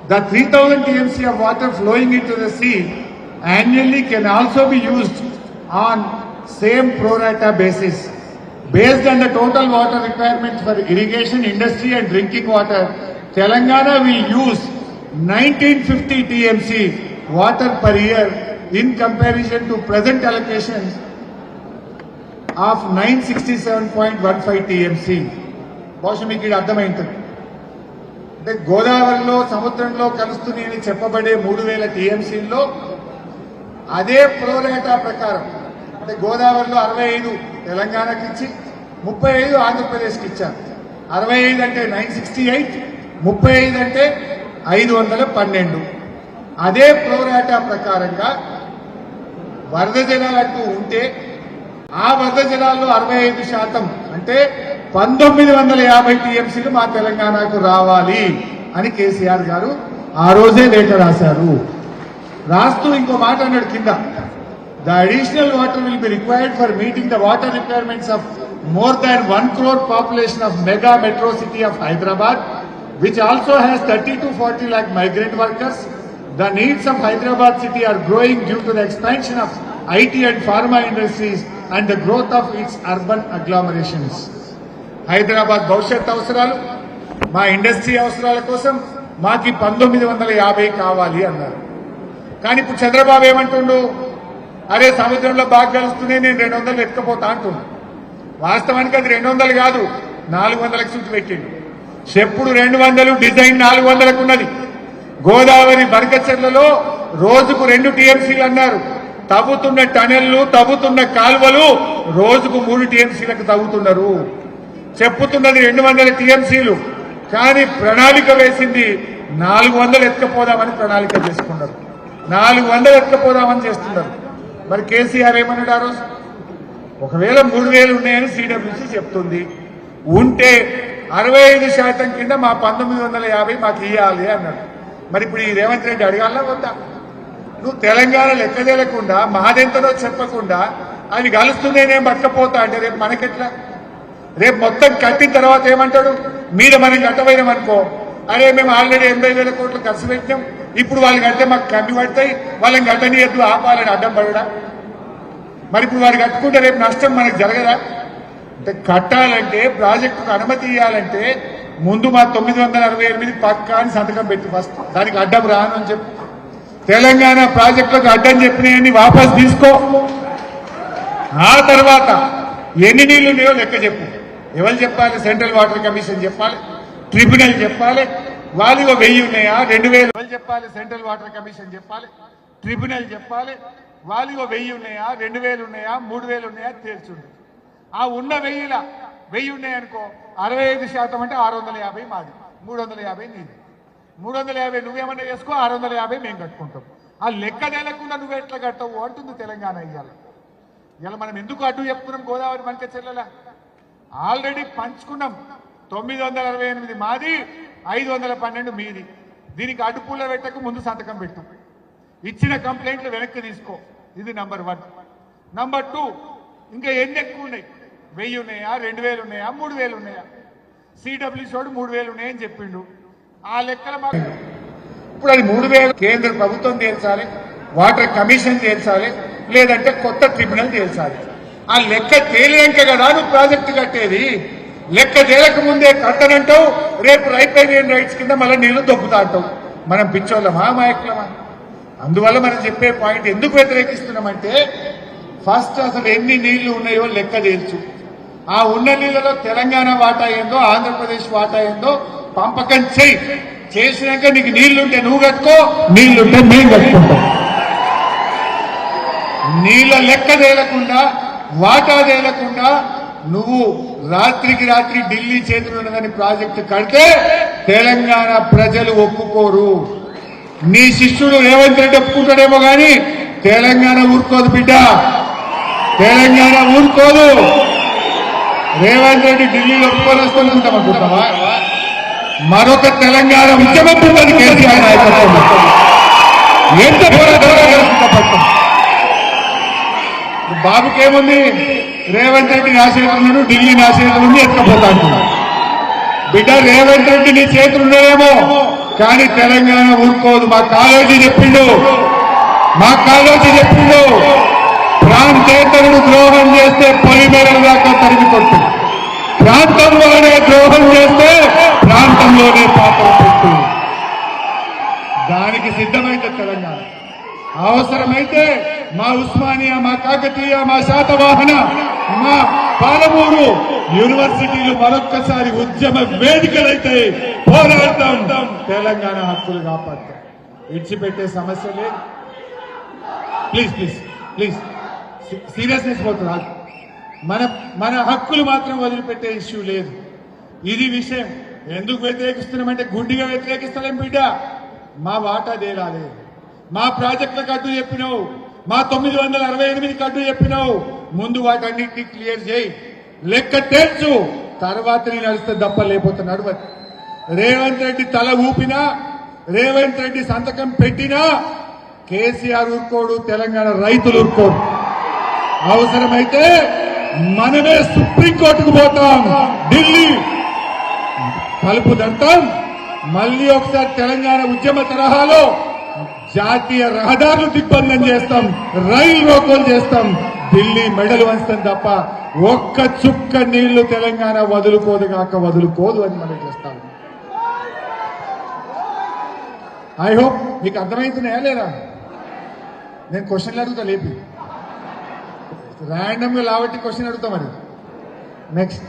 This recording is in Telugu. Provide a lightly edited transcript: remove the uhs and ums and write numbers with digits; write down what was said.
The 3000 TMC of water flowing into the sea annually can also be used on same pro rata basis. Based on the total water requirements for irrigation, industry and drinking water, Telangana will use 1950 TMC water per year in comparison to present allocations of 967.15 TMC. బహుశా మీకు ఇది అర్థమైంటుంది. అంటే గోదావరిలో సముద్రంలో కలుస్తుంది అని చెప్పబడే 3000 TMCల్లో అదే ప్రోరేటా ప్రకారం అంటే గోదావరిలో 65 తెలంగాణకి ఇచ్చి 35 ఆంధ్రప్రదేశ్కి ఇచ్చారు. 65 అంటే 968, 35 అంటే 512. అదే ప్రోరేటా ప్రకారంగా వరద జలాలంటూ ఉంటే ఆ వరద జలాల్లో 65% అంటే 1950 TMCలు మా తెలంగాణకు రావాలి అని కేసీఆర్ గారు ఆ రోజే లేఖ రాశారు. రాస్తూ ఇంకో మాట అన్నాడు కింద, the additional water will be required for meeting the water requirements of more than 1 crore population of mega metro city of Hyderabad, which also has 30 to 40 lakh migrant workers. The needs of Hyderabad city are growing due to the expansion of IT and pharma industries and the growth of its urban agglomerations. Hyderabad భవిష్యత్ అవసరాలు, మా ఇండస్ట్రీ అవసరాల కోసం మాకి 1950 కావాలి అన్నారు. కానీ ఇప్పుడు చంద్రబాబు ఏమంటుండు, అరే సముద్రంలో బాగా కలుస్తున్నాయి, నేను 200 ఎత్తుకపోతా అంటుండు. వాస్తవానికి అది 200 కాదు, 400కి సూచి పెట్టిండు. చెప్పుడు 200, డిజైన్ 400కు ఉన్నది. గోదావరి బనకచెర్లలో రోజుకు 2 TMCలు అన్నారు. తవ్వుతున్న టనెళ్లు, తవ్వుతున్న కాలువలు రోజుకు 3 TMCలకు తవ్వుతున్నారు. చెప్పుతున్నది 200 TMCలు, కానీ ప్రణాళిక వేసింది 400 ఎత్తుకపోదామని ప్రణాళిక చేసుకున్నారు. 400 ఎత్తుకపోదామని చేస్తున్నారు. మరి కేసీఆర్ ఏమన్నాడు ఆ రోజు? ఒకవేళ 3000 ఉన్నాయని సిడబ్ల్యూసీ చెప్తుంది, ఉంటే 65% కింద మా 1950 మాకు ఇవ్వాలి అన్నాడు. మరి ఇప్పుడు ఈ రేవంత్ రెడ్డి అడగాల వద్దా? నువ్వు తెలంగాణ లెక్క తెలియకుండా మాదెంతనో చెప్పకుండా అవి కలుస్తున్నాయనేం పట్టకపోతా అంటే రేపు మనకెట్లా? రేపు మొత్తం కట్టిన తర్వాత ఏమంటాడు, మీద మనం కట్టబోయినామనుకో, అరే మేము ఆల్రెడీ 80,000 కోట్లు ఖర్చు పెట్టినాం, ఇప్పుడు వాళ్ళు కడితే మాకు కమ్మి పడతాయి, వాళ్ళని కట్టనీయద్దు ఆపాలని అడ్డం పడడా? మరి ఇప్పుడు వారు కట్టుకుంటే రేపు నష్టం మనకు జరగదా? అంటే కట్టాలంటే ప్రాజెక్టుకు అనుమతి ఇవ్వాలంటే ముందు మా 968 పక్కా అని సంతకం పెట్టి ఫస్ట్ దానికి అడ్డం రాను అని చెప్పి, తెలంగాణ ప్రాజెక్టులకు అడ్డం చెప్పినవన్నీ వాపస్ తీసుకో. ఆ తర్వాత ఎన్ని నీళ్లు ఉన్నాయో లెక్క చెప్పు. ఎవరు చెప్పాలి? సెంట్రల్ వాటర్ కమిషన్ చెప్పాలి, ట్రిబ్యునల్ చెప్పాలి. వాళ్ళు 1000 ఉన్నాయా 2000? ఎవరు చెప్పాలి? సెంట్రల్ వాటర్ కమిషన్ చెప్పాలి, ట్రిబ్యునల్ చెప్పాలి. వాళ్ళు 1000 ఉన్నాయా 2000 ఉన్నాయా 3000 ఉన్నాయా తేల్చుండు. ఆ ఉన్న 1000 ఉన్నాయనుకో, 65% అంటే 650 మాది, 350 నీది. 350 నువ్వేమన్నా చేసుకో, 650 మేము కట్టుకుంటాం. ఆ లెక్క తేలకుండా నువ్వు ఎట్లా కట్టవు అంటుంది తెలంగాణ. ఇలా మనం ఎందుకు అడ్డు చెప్తున్నాం? గోదావరి బనకచెర్ల ఆల్రెడీ పంచుకున్నాం. 968 మాది, 512 మీది. దీనికి అడ్డుపూల పెట్టకు, ముందు సంతకం పెట్టు. ఇచ్చిన కంప్లైంట్లు వెనక్కి తీసుకో. ఇది నంబర్ 1. నంబర్ 2, ఇంకా ఎన్ని ఎక్కువ ఉన్నాయి? 1000 ఉన్నాయా 2000 ఉన్నాయా 3000 ఉన్నాయా? సిడబ్ల్యూసీ 3000 ఉన్నాయని చెప్పిండు. ఆ లెక్కల ఇప్పుడు అది 3000 కేంద్ర ప్రభుత్వం తేల్చాలి, వాటర్ కమిషన్ తేల్చాలి, లేదంటే కొత్త ట్రిబ్యునల్ తేల్చాలి. ఆ లెక్క తేలినాక కదా నువ్వు ప్రాజెక్టు కట్టేది. లెక్క తేలక ముందే కట్టనంటావు, రేపు రైపేరియన్ రైట్స్ కింద మళ్ళీ నీళ్లు దొబ్బుతా అంటావు. మనం పిచ్చోళ్ళమా మాయకులమా? అందువల్ల మనం చెప్పే పాయింట్ ఎందుకు వ్యతిరేకిస్తున్నామంటే, ఫస్ట్ అసలు ఎన్ని నీళ్లు ఉన్నాయో లెక్క తేల్చు. ఆ ఉన్న నీళ్లలో తెలంగాణ వాటా ఏందో, ఆంధ్రప్రదేశ్ వాటా ఏందో పంపకం చెయ్యి. చేసినాక నీకు నీళ్లుంటే నువ్వు కట్టుకో, నీళ్లుంటే మేము కట్టుకుంటాం. నీళ్ల లెక్క తేలకుండా, వాటా తేలకుండా నువ్వు రాత్రికి రాత్రి ఢిల్లీ చేతులు ఉన్నదని ప్రాజెక్టు కడితే తెలంగాణ ప్రజలు ఒప్పుకోరు. నీ శిష్యుడు రేవంత్ రెడ్డి ఒప్పుకుంటాడేమో కానీ తెలంగాణ ఊరుకోదు బిడ్డ, తెలంగాణ ఊరుకోదు. రేవంత్ రెడ్డి ఢిల్లీలో ఒప్పుకొని వస్తుంటామనుకుంటావా? మరొక తెలంగాణ ఉద్యమం కేసీఆర్ నాయకత్వం ఎంత పోరాటం. బాబుకేముంది? రేవంత్ రెడ్డి నా చేతులున్నాడు, ఢిల్లీ నా చేతులుండి ఎత్తుకపోతా అంటున్నాడు. బిడ్డ రేవంత్ రెడ్డి నీ చేతులున్నాయేమో, కానీ తెలంగాణ ఊరుకోదు. మా కాళోజీ చెప్పిండు, ప్రాంతేతరుడు ద్రోహం చేస్తే పొలిమేరల దాకా తరిమి కొట్టు, ప్రాంతంలోనే ద్రోహం చేస్తే ప్రాంతంలోనే పాత్ర పెట్టు. దానికి సిద్ధమైతే తెలంగాణ అవసరమైతే మా ఉస్మానియా, మా కాకతీయ, మా శాతవాహన, మా పాలమూరు యూనివర్సిటీలు మరొక్కసారి ఉద్యమ వేదికలైతే పోరాడతాం, తెలంగాణ హక్కులు కాపాడతాం. విడిచిపెట్టే సమస్య లేదు. ప్లీజ్ ప్లీజ్ ప్లీజ్ సీరియస్నెస్ పోతుంది. మన హక్కులు మాత్రం వదిలిపెట్టే ఇష్యూ లేదు. ఇది విషయం. ఎందుకు వ్యతిరేకిస్తున్నామంటే గుడ్డిగా వ్యతిరేకిస్తలేం బిడ్డ. మా వాటా తేలాలి. మా ప్రాజెక్టులకు అడ్డు చెప్పినావు, మా 968 అడ్డు చెప్పినావు. ముందు వాటన్నిటినీ క్లియర్ చేయి, లెక్క తేల్చు, తర్వాత నేను నడిస్తే దప్ప లేకపోతే నడవదు. రేవంత్ రెడ్డి తల ఊపినా, రేవంత్ రెడ్డి సంతకం పెట్టినా కేసీఆర్ ఊరుకోడు, తెలంగాణ రైతులు ఊరుకోడు. అవసరమైతే మనమే సుప్రీంకోర్టుకు పోతాం, ఢిల్లీ తలుపు దంటాం. మళ్ళీ ఒకసారి తెలంగాణ ఉద్యమ తరహాలో జాతీయ రహదారులు దిగ్బంధం చేస్తాం, రైలు రోకోలు చేస్తాం, ఢిల్లీ మెడలు వంచుతాం తప్ప ఒక్క చుక్క నీళ్లు తెలంగాణ వదులుకోదు అని మనం చేస్తాం. ఐ హోప్ మీకు అర్థమవుతున్నాయా లేదా? నేను క్వశ్చన్లు అడుగుతా, లేపి ర్యాండమ్గా లావట్టి క్వశ్చన్ అడుగుతా. మరి నెక్స్ట్